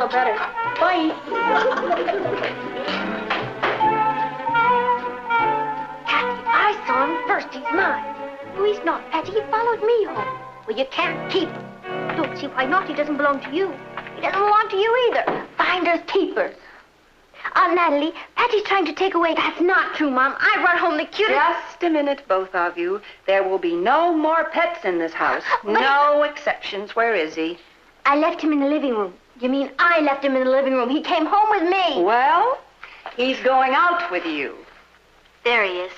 smell better. Bye. Cathy, I saw him first. He's mine. No, he's not, Patty. He followed me home. Well, you can't keep him. Don't see why not. He doesn't belong to you. He doesn't belong to you either. Finders keepers. Natalie, Patty's trying to take away... That's not true, Mom. I brought home the cutest... Just a minute, both of you. There will be no more pets in this house. No exceptions. Where is he? I left him in the living room. You mean I left him in the living room? He came home with me. Well, he's going out with you. There he is.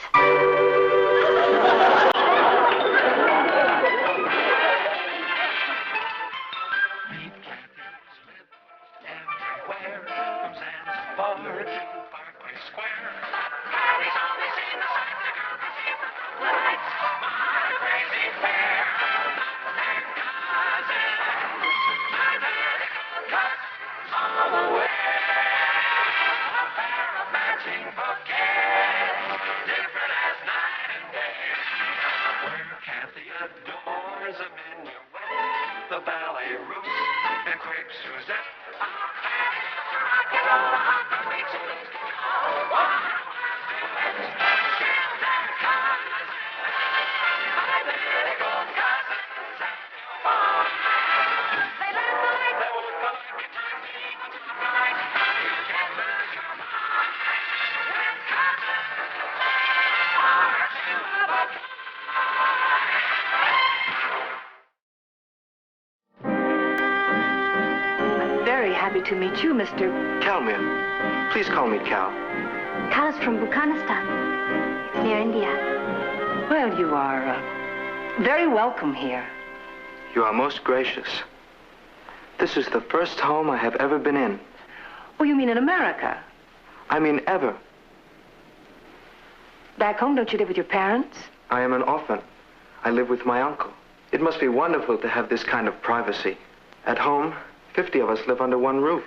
The ballet roof and quick Suzette. Happy to meet you, Mr. Calmir. Please call me Cal. Cal is from Bukanistan. It's near India. Well, you are very welcome here. You are most gracious. This is the first home I have ever been in. Oh, you mean in America? I mean ever. Back home, don't you live with your parents? I am an orphan. I live with my uncle. It must be wonderful to have this kind of privacy. At home, 50 of us live under one roof.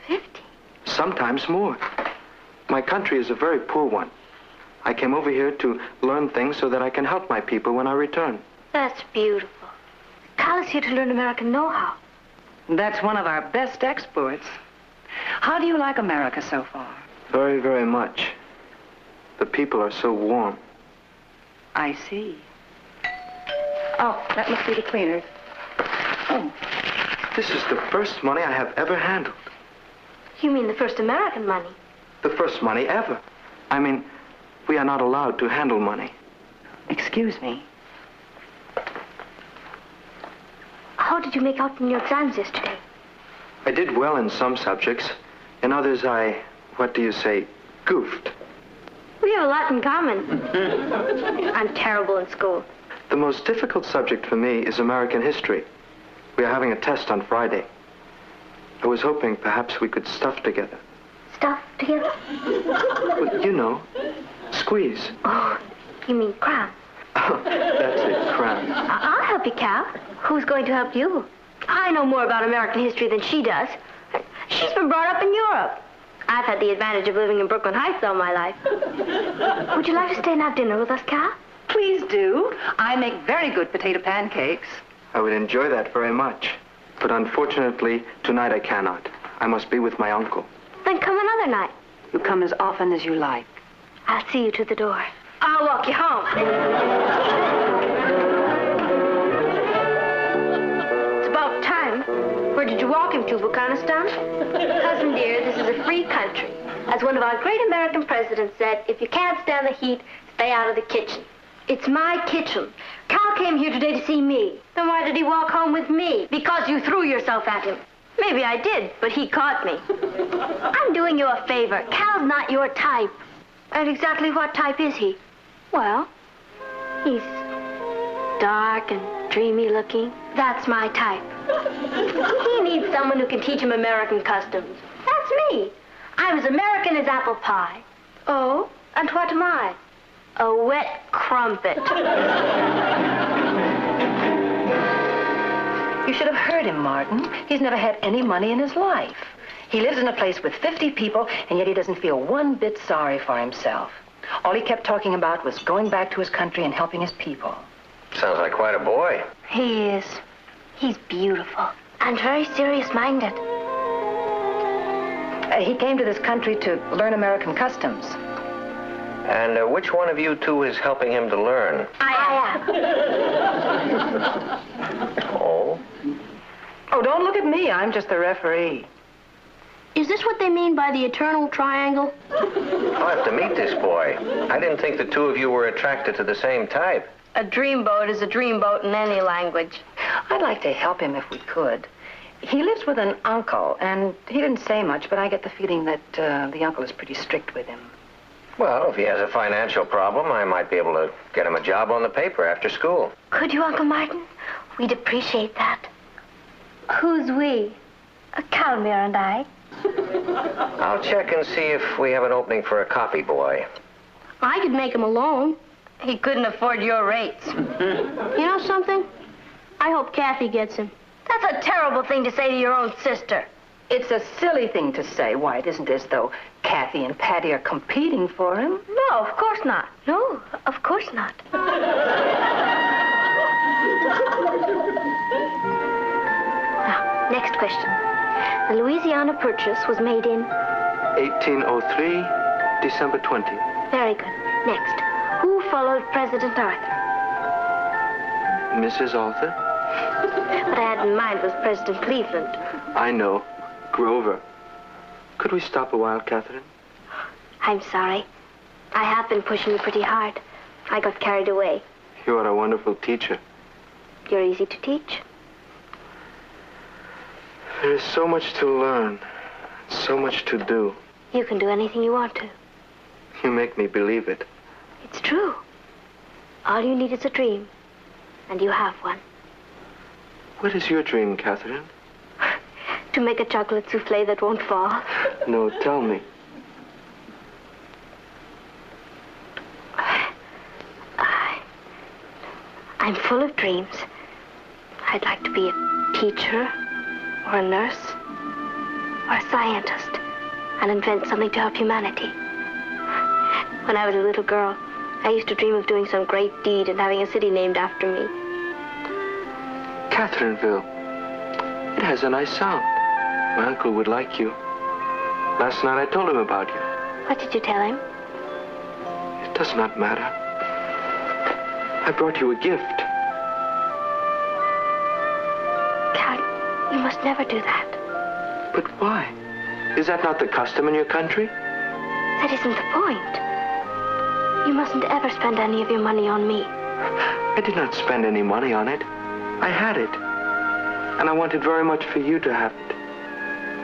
50? Sometimes more. My country is a very poor one. I came over here to learn things so that I can help my people when I return. That's beautiful. Cal is here to learn American know-how. That's one of our best exports. How do you like America so far? Very, very much. The people are so warm. I see. Oh, that must be the cleaners. Oh. This is the first money I have ever handled. You mean the first American money? The first money ever. I mean, we are not allowed to handle money. Excuse me. How did you make out in your exams yesterday? I did well in some subjects. In others, what do you say, goofed. We have a lot in common. I'm terrible in school. The most difficult subject for me is American history. We are having a test on Friday. I was hoping perhaps we could stuff together. Stuff together? Well, you know, squeeze. Oh, you mean cram? Oh, that's it, cram. I'll help you, Cal. Who's going to help you? I know more about American history than she does. She's been brought up in Europe. I've had the advantage of living in Brooklyn Heights all my life. Would you like to stay and have dinner with us, Cal? Please do. I make very good potato pancakes. I would enjoy that very much. But unfortunately, tonight I cannot. I must be with my uncle. Then come another night. You come as often as you like. I'll see you to the door. I'll walk you home. It's about time. Where did you walk him to, Bukanistan? Cousin dear, this is a free country. As one of our great American presidents said, if you can't stand the heat, stay out of the kitchen. It's my kitchen. Cal came here today to see me. Then why did he walk home with me? Because you threw yourself at him. Maybe I did, but he caught me. I'm doing you a favor. Cal's not your type. And exactly what type is he? Well, he's dark and dreamy looking. That's my type. He needs someone who can teach him American customs. That's me. I'm as American as apple pie. Oh, and what am I? A wet crumpet. You should have heard him, Martin. He's never had any money in his life. He lives in a place with 50 people, and yet he doesn't feel one bit sorry for himself. All he kept talking about was going back to his country and helping his people. Sounds like quite a boy. He is. He's beautiful and very serious-minded. He came to this country to learn American customs. And which one of you two is helping him to learn? I am. Oh? Oh, don't look at me. I'm just the referee. Is this what they mean by the eternal triangle? I'll have to meet this boy. I didn't think the two of you were attracted to the same type. A dreamboat is a dreamboat in any language. I'd like to help him if we could. He lives with an uncle, and he didn't say much, but I get the feeling that the uncle is pretty strict with him. Well, if he has a financial problem, I might be able to get him a job on the paper after school. Could you, Uncle Martin? We'd appreciate that. Who's we? Calmere and I. I'll check and see if we have an opening for a copy boy. I could make him a loan. He couldn't afford your rates. You know something? I hope Cathy gets him. That's a terrible thing to say to your own sister. It's a silly thing to say. Why, it isn't as though Cathy and Patty are competing for him. No, of course not. No, of course not. Now, next question. The Louisiana Purchase was made in? 1803, December 20. Very good. Next. Who followed President Arthur? Mrs. Arthur? What I had in mind was President Cleveland. I know. Grover. Could we stop a while, Catherine? I'm sorry. I have been pushing you pretty hard. I got carried away. You are a wonderful teacher. You're easy to teach. There is so much to learn, so much to do. You can do anything you want to. You make me believe it. It's true. All you need is a dream. And you have one. What is your dream, Catherine? To make a chocolate souffle that won't fall. No, tell me. I'm full of dreams. I'd like to be a teacher, or a nurse, or a scientist, and invent something to help humanity. When I was a little girl, I used to dream of doing some great deed and having a city named after me. Catherineville. It has a nice sound. My uncle would like you. Last night I told him about you. What did you tell him? It does not matter. I brought you a gift. Cat, you must never do that. But why? Is that not the custom in your country? That isn't the point. You mustn't ever spend any of your money on me. I did not spend any money on it. I had it. And I wanted very much for you to have it.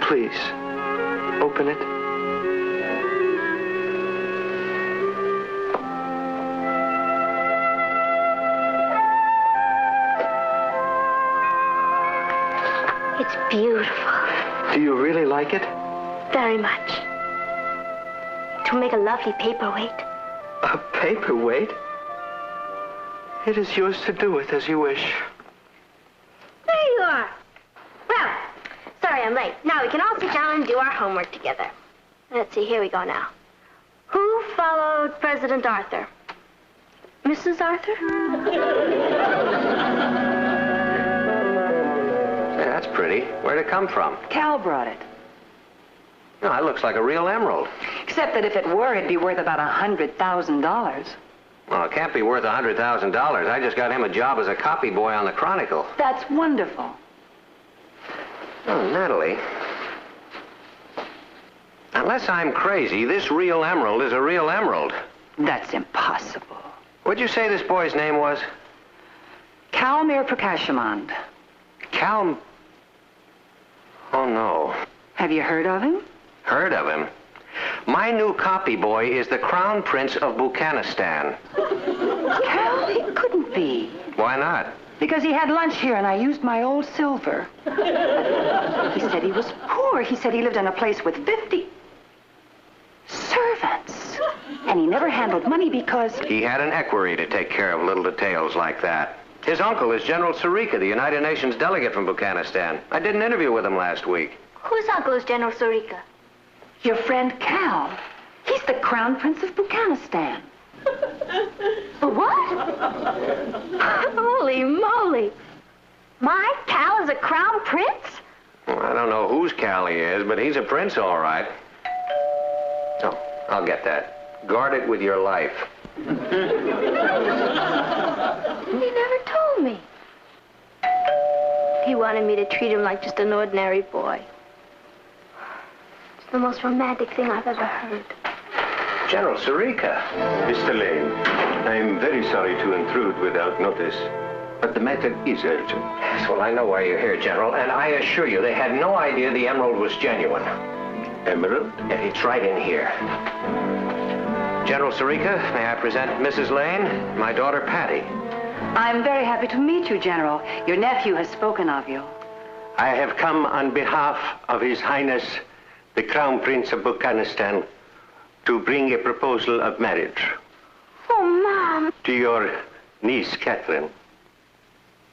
Please, open it. It's beautiful. Do you really like it? Very much. It will make a lovely paperweight. A paperweight? It is yours to do with as you wish. There you are. Well, sorry I'm late. Now we can all sit down and do our homework together. Let's see, here we go now. Who followed President Arthur? Mrs. Arthur? Hey, that's pretty. Where'd it come from? Cal brought it. No, it looks like a real emerald. Except that if it were, it'd be worth about $100,000. Well, it can't be worth $100,000. I just got him a job as a copy boy on the Chronicle. That's wonderful. Oh, Natalie. Unless I'm crazy, this real emerald is a real emerald. That's impossible. What'd you say this boy's name was? Calmere Prakashamond. Cal... Oh, no. Have you heard of him? Heard of him? My new copy boy is the Crown Prince of Buchanistan. Cal, he couldn't be. Why not? Because he had lunch here and I used my old silver. He said he was poor. He said he lived in a place with 50 servants. And he never handled money because... He had an equerry to take care of little details like that. His uncle is General Sarika, the United Nations delegate from Buchanistan. I did an interview with him last week. Whose uncle is General Sarika? Your friend Cal. He's the Crown Prince of Buchanistan. What? Holy moly. My Cal is a crown prince? Well, I don't know whose Cal he is, but he's a prince, all right. Oh, I'll get that. Guard it with your life. He never told me. He wanted me to treat him like just an ordinary boy. It's the most romantic thing I've ever heard. General Sarika. Mr. Lane, I'm very sorry to intrude without notice, but the matter is urgent. Yes, well, I know why you're here, General, and I assure you they had no idea the emerald was genuine. Emerald? Yeah, it's right in here. General Sarika, may I present Mrs. Lane, my daughter Patty. I'm very happy to meet you, General. Your nephew has spoken of you. I have come on behalf of His Highness, the Crown Prince of Buchanistan, to bring a proposal of marriage Oh, Mom. to your niece, Catherine.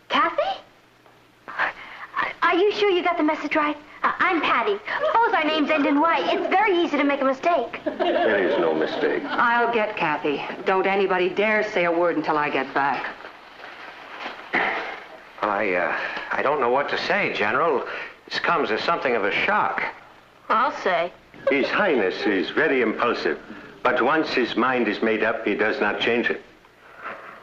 Kathy? Are you sure you got the message right? I'm Patty. Both our names end in Y. It's very easy to make a mistake. There is no mistake. I'll get Cathy. Don't anybody dare say a word until I get back. I don't know what to say, General. This comes as something of a shock. I'll say. His Highness is very impulsive, but once his mind is made up, he does not change it.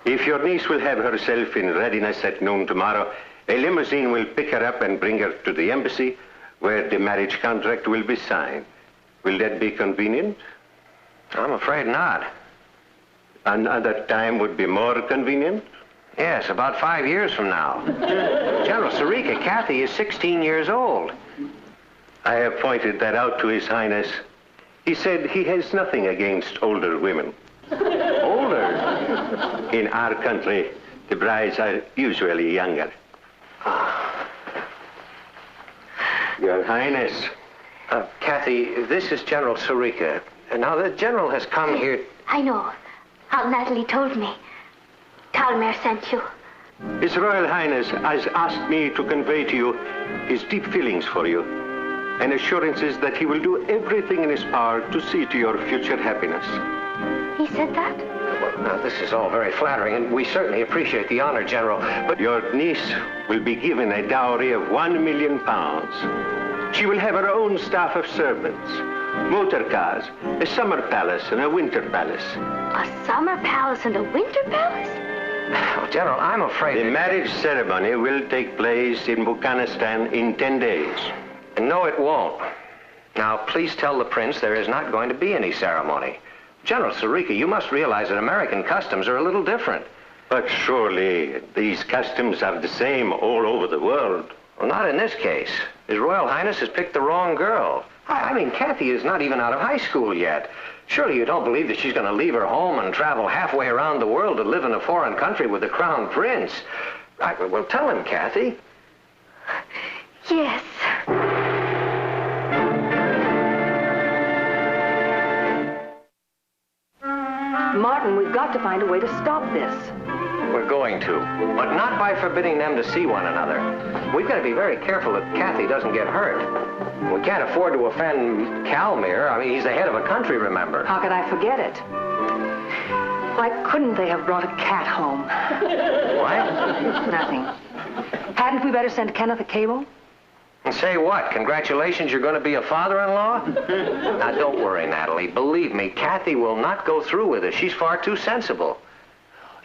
If your niece will have herself in readiness at noon tomorrow, a limousine will pick her up and bring her to the embassy, where the marriage contract will be signed. Will that be convenient? I'm afraid not. Another time would be more convenient? Yes, about 5 years from now. General Sarika, Cathy is 16 years old. I have pointed that out to His Highness. He said he has nothing against older women. Older? In our country, the brides are usually younger. Your Highness. Cathy, this is General Sarika. Now, the General has come here... I know. Aunt Natalie told me. Talmer sent you. His Royal Highness has asked me to convey to you his deep feelings for you and assurances that he will do everything in his power to see to your future happiness. He said that? Well, now, this is all very flattering, and we certainly appreciate the honor, General, but... Your niece will be given a dowry of £1 million. She will have her own staff of servants, motor cars, a summer palace and a winter palace. A summer palace and a winter palace? Oh, General, I'm afraid... The marriage ceremony will take place in Buchanistan in 10 days. No, it won't. Now, please tell the prince there is not going to be any ceremony. General Sarika, you must realize that American customs are a little different. But surely these customs are the same all over the world. Well, not in this case. His Royal Highness has picked the wrong girl. I mean, Cathy is not even out of high school yet. Surely you don't believe that she's going to leave her home and travel halfway around the world to live in a foreign country with the Crown Prince. Well, tell him, Cathy. Yes. Martin, we've got to find a way to stop this. We're going to, but not by forbidding them to see one another. We've got to be very careful that Cathy doesn't get hurt. We can't afford to offend Calmere. I mean, he's the head of a country, remember? How could I forget it? Why couldn't they have brought a cat home? What? Nothing. Hadn't we better send Kenneth a cable? And say what? Congratulations, you're going to be a father-in-law? Now, don't worry, Natalie. Believe me, Cathy will not go through with it. She's far too sensible.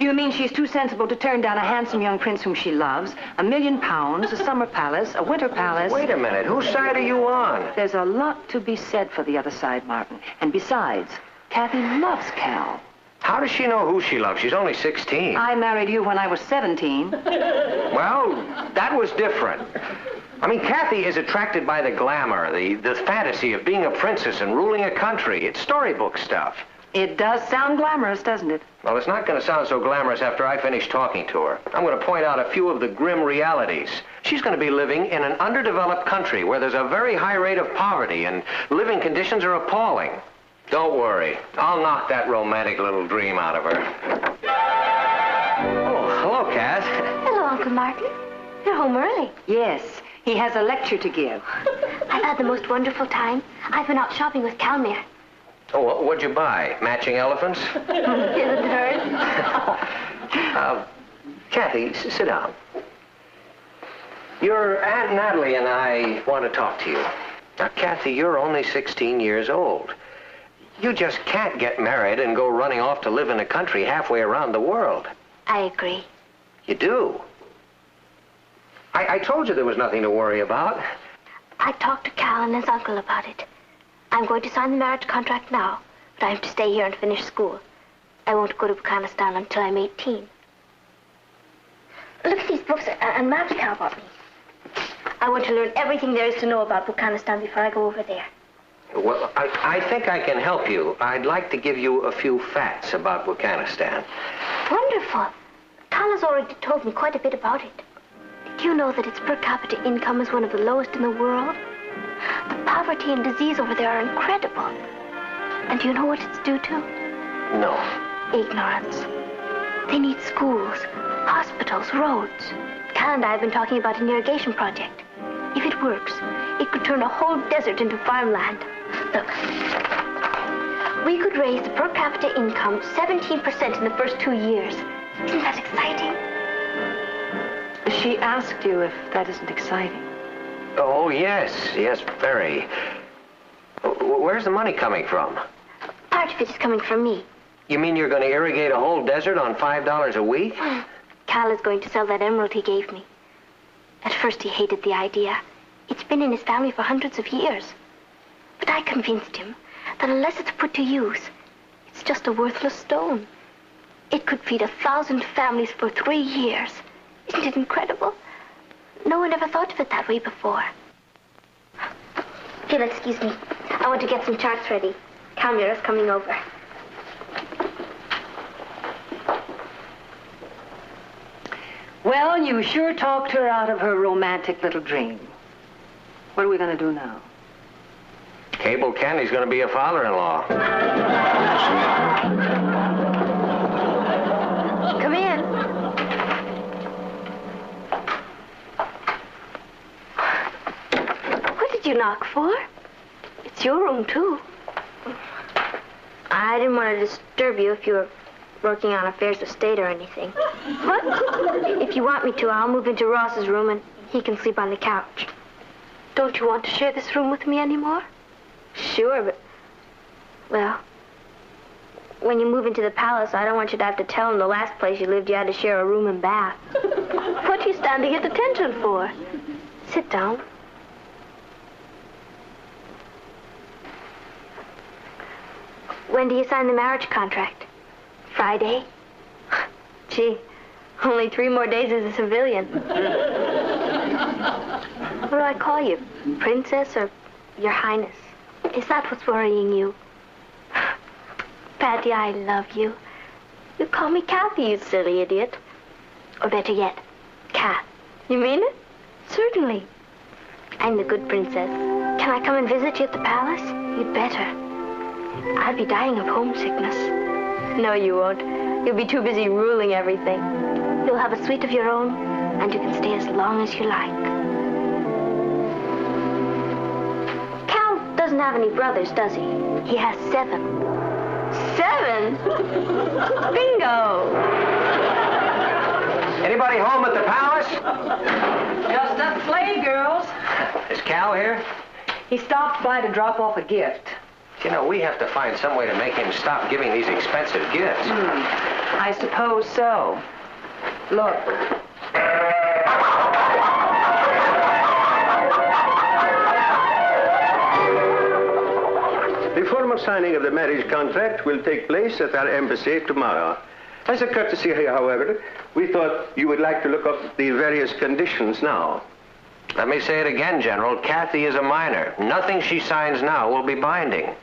You mean she's too sensible to turn down a handsome young prince whom she loves, £1 million, a summer palace, a winter palace? Wait a minute. Whose side are you on? There's a lot to be said for the other side, Martin. And besides, Cathy loves Cal. How does she know who she loves? She's only 16. I married you when I was 17. Well, that was different. I mean, Cathy is attracted by the glamour, the fantasy of being a princess and ruling a country. It's storybook stuff. It does sound glamorous, doesn't it? Well, it's not going to sound so glamorous after I finish talking to her. I'm going to point out a few of the grim realities. She's going to be living in an underdeveloped country where there's a very high rate of poverty and living conditions are appalling. Don't worry. I'll knock that romantic little dream out of her. Oh, hello, Cath. Hello, Uncle Martin. You're home early. Yes. He has a lecture to give. I've had the most wonderful time. I've been out shopping with Calmere. Oh, what'd you buy? Matching elephants? Isn't it? Cathy, sit down. Your Aunt Natalie and I want to talk to you. Now, Cathy, you're only 16 years old. You just can't get married and go running off to live in a country halfway around the world. I agree. You do? I told you there was nothing to worry about. I talked to Cal and his uncle about it. I'm going to sign the marriage contract now, but I have to stay here and finish school. I won't go to Afghanistan until I'm 18. Look at these books and maps Cal bought me. I want to learn everything there is to know about Afghanistan before I go over there. Well, I think I can help you. I'd like to give you a few facts about Afghanistan. Wonderful. Cal has already told me quite a bit about it. Did you know that its per capita income is one of the lowest in the world? The poverty and disease over there are incredible. And do you know what it's due to? No. Ignorance. They need schools, hospitals, roads. Cal and I have been talking about an irrigation project. If it works, it could turn a whole desert into farmland. Look. We could raise the per capita income 17% in the first 2 years. Isn't that exciting? She asked you if that isn't exciting. Oh, yes, very. Where's the money coming from? Part of it is coming from me. You mean you're going to irrigate a whole desert on $5 a week? Cal is going to sell that emerald he gave me. At first he hated the idea. It's been in his family for hundreds of years. But I convinced him that unless it's put to use, it's just a worthless stone. It could feed 1,000 families for 3 years. Isn't it incredible? No one ever thought of it that way before. If you'll excuse me, I want to get some charts ready. Camera's coming over. Well, you sure talked her out of her romantic little dream. What are we going to do now? Cable Kenny's going to be a father-in-law. Come in. What did you knock for? It's your room, too. I didn't want to disturb you if you were working on affairs of state or anything. But if you want me to, I'll move into Ross's room and he can sleep on the couch. Don't you want to share this room with me anymore? Sure, but... Well, when you move into the palace, I don't want you to have to tell him the last place you lived you had to share a room and bath. What are you standing at attention for? Sit down. When do you sign the marriage contract? Friday? Gee, only 3 more days as a civilian. What do I call you? Princess or Your Highness? Is that what's worrying you? Patty, I love you. You call me Cathy, you silly idiot. Or better yet, Cat. You mean it? Certainly. I'm the good princess. Can I come and visit you at the palace? You'd better. I'll be dying of homesickness. No, you won't. You'll be too busy ruling everything. You'll have a suite of your own, and you can stay as long as you like. Cal doesn't have any brothers, does he? He has 7. 7? Bingo! Anybody home at the palace? Just us sleigh girls. Is Cal here? He stopped by to drop off a gift. You know, we have to find some way to make him stop giving these expensive gifts. I suppose so. Look. The formal signing of the marriage contract will take place at our embassy tomorrow. As a courtesy, however, we thought you would like to look up the various conditions now. Let me say it again, General. Cathy is a minor. Nothing she signs now will be binding.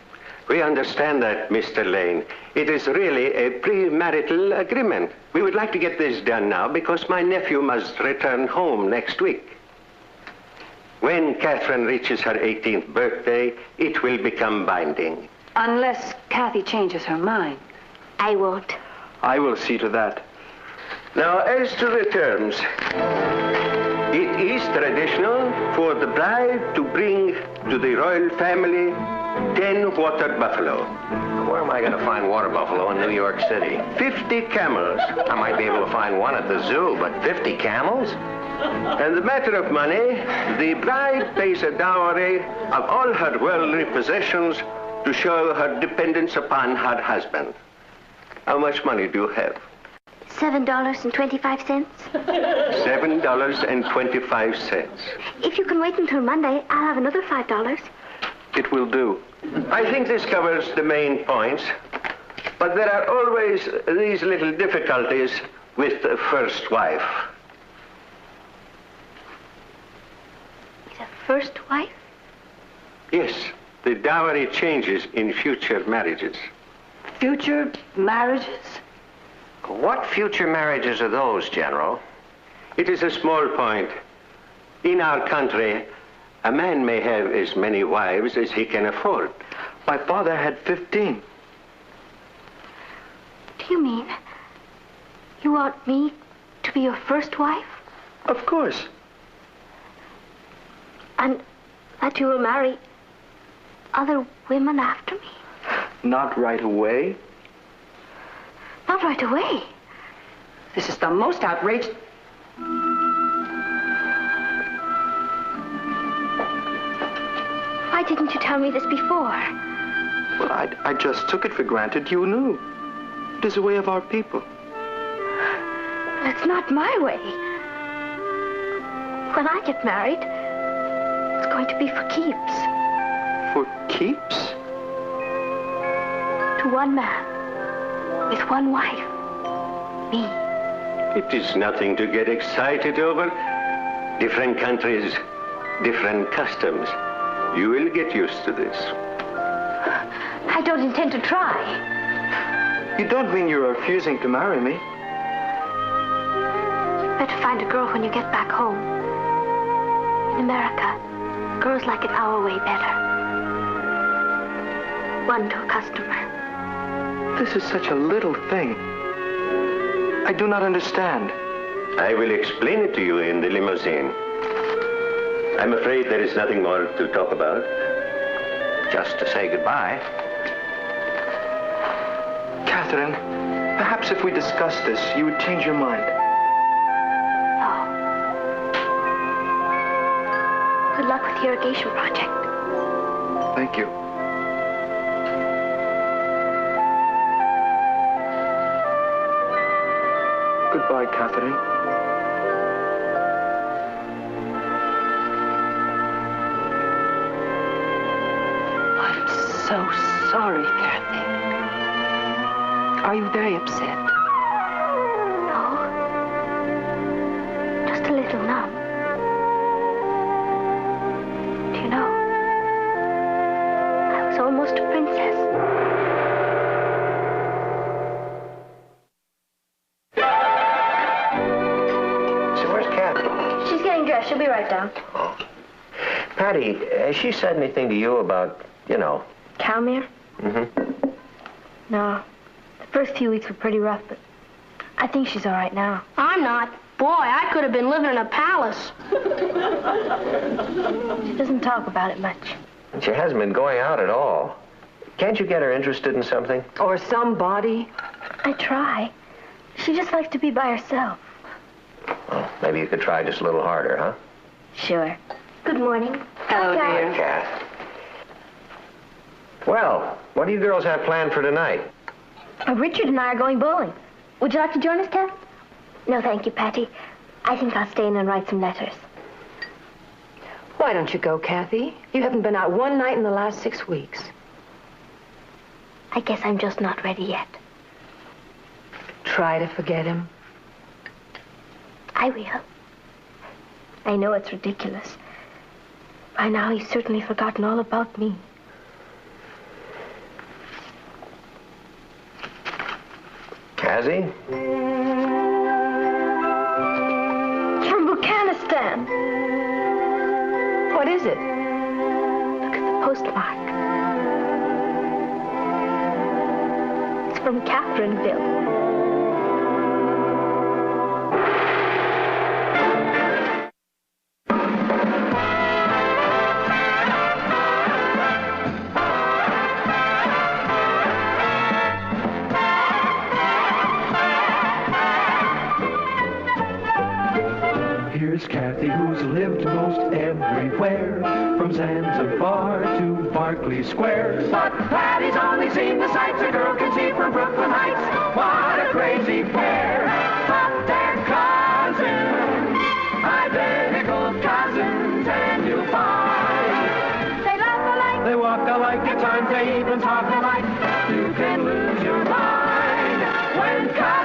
We understand that, Mr. Lane. It is really a premarital agreement. We would like to get this done now because my nephew must return home next week. When Catherine reaches her 18th birthday, it will become binding. Unless Cathy changes her mind. I won't. I will see to that. Now, as to the terms, it is traditional for the bride to bring to the royal family 10 water buffalo. Where am I going to find water buffalo in New York City? 50 camels. I might be able to find one at the zoo, but 50 camels? And the matter of money, the bride pays a dowry of all her worldly possessions to show her dependence upon her husband. How much money do you have? $7.25. $7.25. If you can wait until Monday, I'll have another $5. It will do. I think this covers the main points, but there are always these little difficulties with the first wife. The first wife? Yes, the dowry changes in future marriages. Future marriages? What future marriages are those, General? It is a small point. In our country, a man may have as many wives as he can afford. My father had 15. Do you mean you want me to be your first wife? Of course. And that you will marry other women after me? Not right away. Not right away. This is the most outrageous... Why didn't you tell me this before? Well, I just took it for granted you knew. It is the way of our people. But it's not my way. When I get married, it's going to be for keeps. For keeps? To one man, with one wife. Me. It is nothing to get excited over. Different countries, different customs. You will get used to this. I don't intend to try. You don't mean you're refusing to marry me? Better find a girl when you get back home. In America, girls like it our way better. One to a customer. This is such a little thing. I do not understand. I will explain it to you in the limousine. I'm afraid there is nothing more to talk about. Just to say goodbye. Catherine, perhaps if we discussed this, you would change your mind. No. Good luck with the irrigation project. Thank you. Goodbye, Catherine. I'm so sorry, Cathy. Are you very upset? No. Just a little numb. Do you know? I was almost a princess. So where's Cathy? She's getting dressed. She'll be right down. Oh. Patty, has she said anything to you about, Calmere? Mm-hmm. No. The first few weeks were pretty rough, but I think she's all right now. I'm not. Boy, I could have been living in a palace. She doesn't talk about it much. She hasn't been going out at all. Can't you get her interested in something? Or somebody? I try. She just likes to be by herself. Well, maybe you could try just a little harder, huh? Sure. Good morning. Hello, Hi, dear. Kath. Well, what do you girls have planned for tonight? Richard and I are going bowling. Would you like to join us, Kath? No, thank you, Patty. I think I'll stay in and write some letters. Why don't you go, Cathy? You haven't been out one night in the last 6 weeks. I guess I'm just not ready yet. Try to forget him. I will. I know it's ridiculous. By now, he's certainly forgotten all about me. Cathy? It's from Buchanistan. What is it? Look at the postmark. It's from Catherineville. Here's served most everywhere, from Zanzibar to Berkeley Square. But Patty's only seen the sights a girl can see from Brooklyn Heights. What a crazy pair, but they're cousins, identical cousins, and you'll find They laugh alike. they walk alike, at times they even talk alike. You can lose your mind when cousins